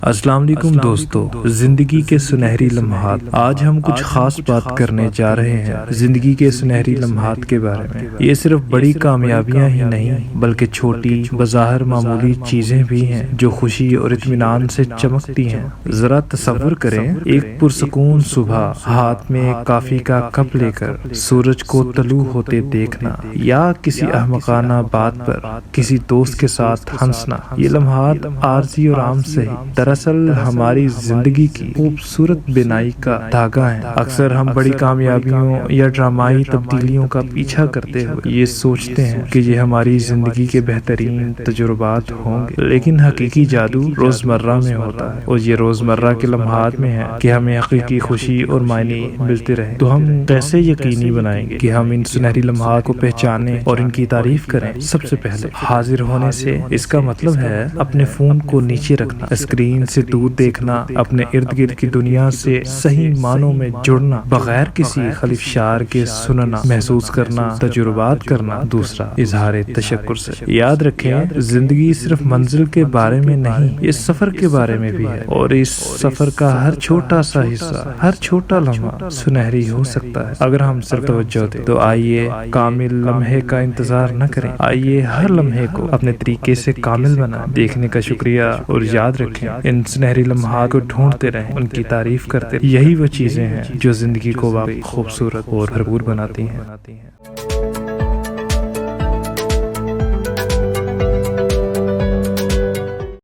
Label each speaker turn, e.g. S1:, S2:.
S1: السلام علیکم دوستو، زندگی کے سنہری لمحات۔ آج ہم کچھ خاص بات کرنے جا رہے ہیں زندگی کے سنہری لمحات کے بارے میں۔ یہ صرف بڑی کامیابیاں ہی نہیں بلکہ چھوٹی بظاہر معمولی چیزیں بھی ہیں جو خوشی اور اطمینان سے چمکتی ہیں۔ ذرا تصور کریں، ایک پرسکون صبح، ہاتھ میں ایک کافی کا کپ لے کر سورج کو طلوع ہوتے دیکھنا، یا کسی احمقانہ بات پر کسی دوست کے ساتھ ہنسنا۔ یہ لمحات عارضی اور عام سے دراصل ہماری زندگی کی خوبصورت بینائی کا دھاگا ہے۔ اکثر ہم بڑی کامیابیوں یا ڈرامائی تبدیلیوں کا پیچھا کرتے ہوئے یہ سوچتے ہیں کہ یہ ہماری زندگی کے بہترین تجربات ہوں گے، لیکن حقیقی جادو روزمرہ میں ہوتا ہے، اور یہ روزمرہ کے لمحات میں ہے کہ ہمیں حقیقی خوشی اور معنی ملتے رہے۔ تو ہم کیسے یقینی بنائیں گے کہ ہم ان سنہری لمحات کو پہچانیں اور ان کی تعریف کریں؟ سب سے پہلے حاضر ہونے سے اس کا مطلب ہے اپنے فون کو نیچے رکھنا، اسکرین سے دور دیکھنا، اپنے ارد گرد کی دنیا سے صحیح معنوں میں جڑنا، بغیر کسی خلفشار کے سننا، محسوس کرنا، تجربات کرنا۔ دوسرا، اظہار تشکر سے۔ یاد رکھیں، زندگی صرف منزل کے بارے میں نہیں، یہ سفر کے بارے میں بھی ہے، اور اس سفر کا ہر چھوٹا سا حصہ، ہر چھوٹا لمحہ سنہری ہو سکتا ہے اگر ہم صرف توجہ دیں۔ تو آئیے کامل لمحے کا انتظار نہ کریں، آئیے ہر لمحے کو اپنے طریقے سے کامل بنائیں۔ دیکھنے کا شکریہ، اور یاد رکھیں ان سنہری لمحات کو ڈھونڈتے رہیں، ان کی تعریف کرتے رہیں۔ یہی وہ چیزیں ہیں جو زندگی کو واقعی خوبصورت اور بھرپور بناتی ہیں۔